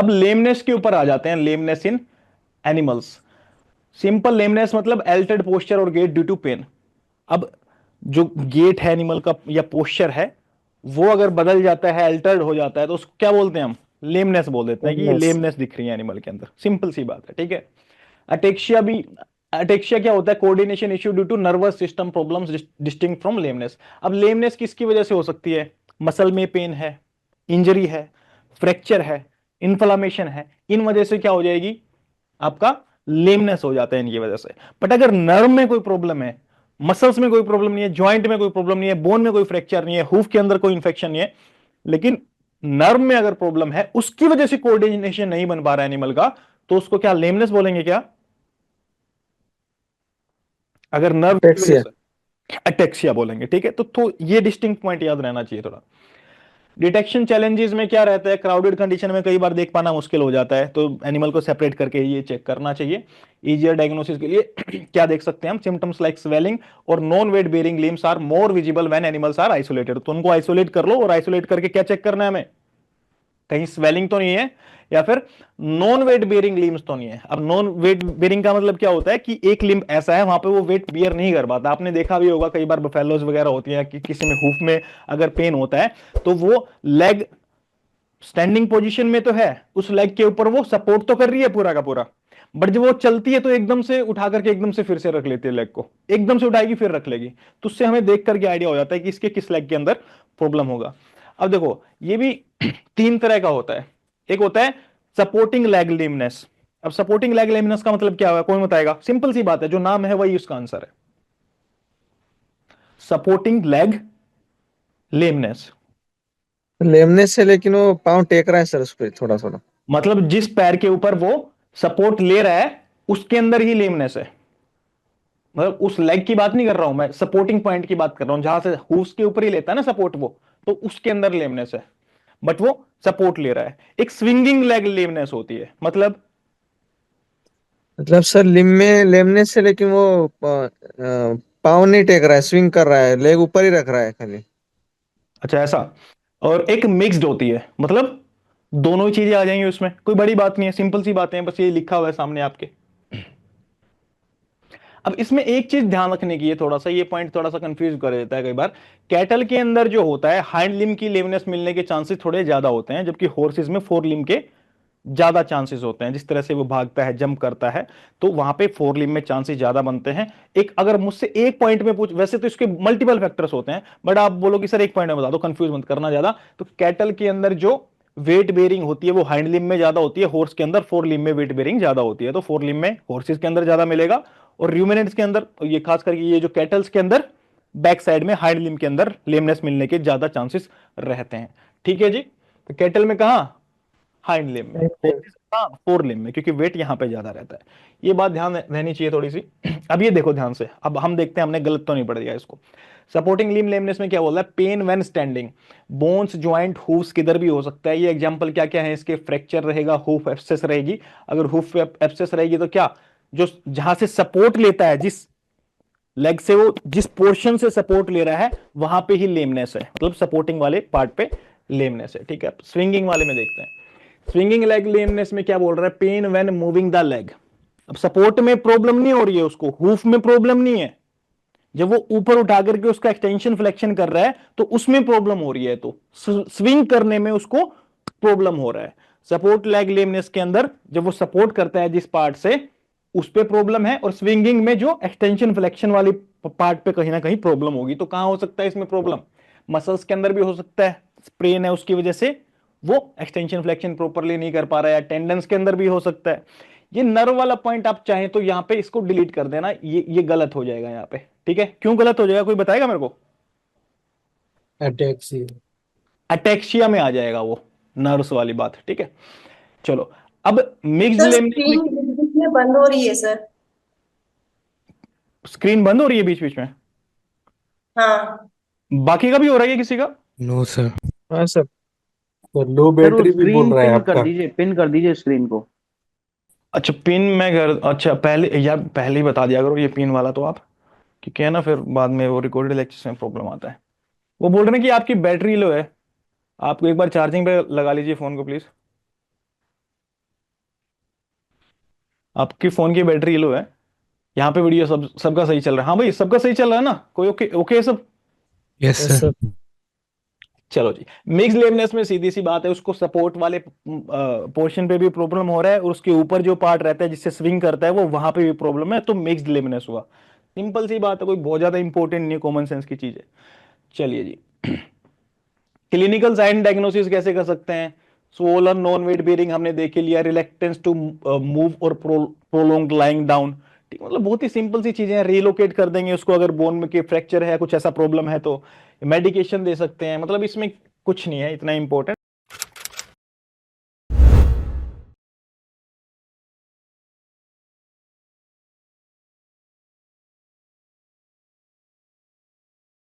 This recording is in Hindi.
अब लेमनेस के ऊपर आ जाते हैं, लेमनेस इन एनिमल्स। सिंपल लेमनेस मतलब एल्टर्ड पोस्चर और गेट ड्यू टू पेन। अब जो गेट है एनिमल का या पोस्चर है, वो अगर बदल जाता है, अल्टर्ड हो जाता है, तो उसको क्या बोलते हैं हम? लेमनेस बोल देते हैं कि ये लेमनेस। लेमनेस दिख रही है एनिमल के अंदर। सिंपल सी बात है, ठीक है। अटेक्शिया भी, अटेक्शिया क्या होता है? Coordination issue due to nervous system problems distinct from lameness. अब लेमनेस किसकी वजह से हो सकती है? मसल में पेन है, इंजरी है, फ्रैक्चर है, इन्फ्लामेशन है, इन वजह से क्या हो जाएगी? आपका लेमनेस हो जाता है इनकी वजह से। बट अगर नर्व में कोई प्रॉब्लम है, मसल्स में कोई प्रॉब्लम नहीं है, जॉइंट में कोई प्रॉब्लम नहीं है, बोन में कोई फ्रैक्चर नहीं है, हूफ के अंदर कोई इंफेक्शन नहीं है, लेकिन नर्व में अगर प्रॉब्लम है, उसकी वजह से कोऑर्डिनेशन नहीं बन पा रहा है एनिमल का, तो उसको क्या लेमनेस बोलेंगे क्या? अगर नर्व की वजह अटेक्सिया। से अटेक्सिया बोलेंगे, ठीक है। तो ये डिस्टिंक्ट पॉइंट याद रहना चाहिए थोड़ा। डिटेक्शन चैलेंजेस में क्या रहता है? क्राउडेड कंडीशन में कई बार देख पाना मुश्किल हो जाता है, तो एनिमल को सेपरेट करके ये चेक करना चाहिए। इजियर डायग्नोसिस के लिए क्या देख सकते हैं हम? सिम्टम्स लाइक स्वेलिंग और non weight bearing limbs are more visible when animals are isolated. तो उनको आइसोलेट कर लो, और आइसोलेट करके क्या चेक करना है हमें? कहीं स्वेलिंग तो नहीं है, या फिर नॉन वेट बेरिंग लिम्स तो नहीं है। अब नॉन वेट बेरिंग का मतलब क्या होता है कि एक लिम्ब ऐसा है वहां पे वो वेट बियर नहीं कर पाता। आपने देखा भी होगा कई बार बफेलोज वगैरह होती है कि किसी में हूफ में अगर पेन होता है, तो वो लेग स्टैंडिंग पोजीशन में तो है, उस लेग के ऊपर वो सपोर्ट तो कर रही है पूरा का पूरा, बट जब वो चलती है तो एकदम से उठा करके एकदम से फिर से रख लेती है लेग को, एकदम से उठाएगी फिर रख लेगी। तो उससे हमें देख करके आइडिया हो जाता है कि इसके किस लेग के अंदर प्रॉब्लम होगा। अब देखो, ये भी तीन तरह का होता है। एक होता है सपोर्टिंग लेग लेमनेस। अब सपोर्टिंग लेग लेमनेस का मतलब क्या होगा? कौन बताएगा? सिंपल सी बात है, जो नाम है वही उसका आंसर है, सपोर्टिंग लेग लेमनेस। लेमनेस से, लेकिन वो पाँव टेक रहा है सर उस पर थोड़ा थोड़ा। मतलब जिस पैर के ऊपर वो सपोर्ट ले रहा है, उसके अंदर ही लेमनेस है। मतलब उस लेग की बात नहीं कर रहा हूं मैं, सपोर्टिंग पॉइंट की बात कर रहा हूं, जहां से हूस के ऊपर ही लेता है ना सपोर्ट वो, तो उसके अंदर लेमनेस है, बट वो सपोर्ट ले रहा है। एक स्विंगिंग लेग लेमनेस होती है, मतलब मतलब सर लिम में लेमनेस से, लेकिन वो पाँव नहीं टेक रहा है, स्विंग कर रहा है, लेग ऊपर ही रख रहा है खाली। अच्छा ऐसा। और एक मिक्स्ड होती है, मतलब दोनों ही चीजें आ जाएंगी उसमें, कोई बड़ी बात नहीं है, सिंपल सी बातें हैं, बस ये लिखा हुआ है सामने आपके। अब इसमें एक चीज ध्यान रखने की है, थोड़ा सा ये पॉइंट थोड़ा सा कंफ्यूज कर देता है कई बार। कैटल के अंदर जो होता है, हाइंड लिम की लेमनेस मिलने के चांसेस थोड़े ज्यादा होते हैं, जबकि हॉर्सेस में फोर लिम के ज्यादा चांसेस होते हैं। जिस तरह से वो भागता है, जंप करता है, तो वहां पे फोर लिम में चांसेस ज्यादा बनते हैं। एक अगर मुझसे एक पॉइंट में पूछ, वैसे तो इसके मल्टीपल फैक्टर्स होते हैं, बट आप बोलो कि सर एक पॉइंट में बता दो, कंफ्यूज मत करना ज्यादा। तो कैटल के अंदर जो वेट बेरिंग होती है वो हाइंड लिम में ज्यादा होती है, हॉर्स के अंदर फोर लिम में वेट बेरिंग ज्यादा होती है, तो फोर लिम में हॉर्सेस के अंदर ज्यादा मिलेगा। और रूमिनेंट्स के अंदर, ये खास करके ये जो कैटल्स के अंदर बैक साइड में हाइंड लिम के अंदर लेमनेस मिलने के ज्यादा चांसेस रहते हैं। ठीक है जी। तो कैटल में कहा? हाइंड लिम में। हॉर्सेस कहां? फोर लिम में, क्योंकि वेट यहां पे ज्यादा रहता है। ये बात ध्यान रहनी चाहिए थोड़ी सी। अब ये देखो ध्यान से, अब हम देखते हैं हमने गलत तो नहीं पढ़ दिया इसको। सपोर्टिंग लिम लेमनेस में क्या बोल रहा है? Pain when standing, bones joint hoofs किधर भी हो सकता है। ये एग्जांपल क्या क्या है इसके? फ्रैक्चर रहेगा, हूफ एब्सेस रहेगी। अगर हूफ एब्सेस रहेगी तो क्या, जो जहां से सपोर्ट लेता है, जिस लेग से वो जिस पोर्शन से सपोर्ट ले रहा है, वहां पे ही लेमनेस है, मतलब सपोर्टिंग वाले पार्ट पे लेमनेस है। ठीक है, स्विंगिंग वाले में देखते हैं। स्विंगिंग लेग लेमनेस में क्या बोल रहा है? Pain when moving the leg. अब सपोर्ट में प्रॉब्लम नहीं हो रही है उसको, हूफ में प्रॉब्लम नहीं है, जब वो ऊपर उठा करके उसका एक्सटेंशन फ्लेक्शन कर रहा है तो उसमें प्रॉब्लम हो रही है, तो स्विंग करने में उसको प्रॉब्लम हो रहा है। सपोर्ट लेग लेमनेस के अंदर जब वो सपोर्ट करता है जिस पार्ट से, उस पे प्रॉब्लम है, और स्विंगिंग में जो एक्सटेंशन फ्लेक्शन वाली पार्ट पे कहीं ना कहीं प्रॉब्लम होगी। तो कहां हो सकता है इसमें प्रॉब्लम? मसल्स के अंदर भी हो सकता है, स्प्रेन है उसकी वजह से वो एक्सटेंशन फ्लेक्शन प्रॉपरली नहीं कर पा रहा है, या टेंडेंस के अंदर भी हो सकता है। ये नर्व वाला पॉइंट आप चाहें तो यहां पे इसको डिलीट कर देना, ये गलत हो जाएगा यहाँ पे। ठीक है, क्यों गलत हो जाएगा? कोई बताएगा मेरे को? अटैक्सिया। अटेक्शिया में आ जाएगा वो, नर्व्स वाली बात। ठीक है, चलो। अब मिक्स्ड सर लेमनेस में स्क्रीन बीच बीच में बंद हो रही है सर। स्क्रीन बंद हो रही है बीच बीच में? हाँ। बाकी का भी हो रहा है किसी का? No sir. हाँ सर। तो लो सर वो बैटरी भी बोल स्क्रीन रहा है पिन कर आपका। दीजिए, पिन कर दीजिए स्क्रीन को। अच्छा पिन में कर, अच्छा पहले यार, पहले ही बता दिया करो ये पिन वाला तो आप, क्योंकि है ना फिर बाद में वो रिकॉर्डेड लेक्चर्स में प्रॉब्लम आता है। वो बोल रहे हैं कि आपकी बैटरी लो है, आपको एक बार चार्जिंग पे लगा लीजिए फोन को प्लीज। आपकी फोन की बैटरी लो है। यहाँ पे वीडियो सबका सही चल रहा है। हाँ भाई, सबका सही चल रहा है ना? कोई ओके ओके है सब? Yes yes sir. सर। चलो जी। मिक्स लेमनेस में सीधी सी बात है, उसको सपोर्ट वाले पोर्शन पे भी प्रॉब्लम हो रहा है, और उसके ऊपर जो पार्ट रहता है जिससे स्विंग करता है वो वहां पे भी प्रॉब्लम है, तो मिक्स्ड लेमनेस हुआ। सिंपल सी बात है, कोई बहुत ज्यादा इंपॉर्टेंट नहीं, कॉमन सेंस की चीज है। चलिए जी। क्लिनिकल साइन डायग्नोसिस कैसे कर सकते हैं? स्वोलन नॉन वेट बेरिंग हमने देख लिया, रिलैक्टेंस टू मूव और प्रोलोंग लाइंग डाउन। ठीक, मतलब बहुत ही सिंपल सी चीजें हैं, रिलोकेट कर देंगे उसको, अगर बोन में के फ्रैक्चर है, कुछ ऐसा प्रॉब्लम है तो मेडिकेशन दे सकते हैं, मतलब इसमें कुछ नहीं है इतना इंपॉर्टेंट।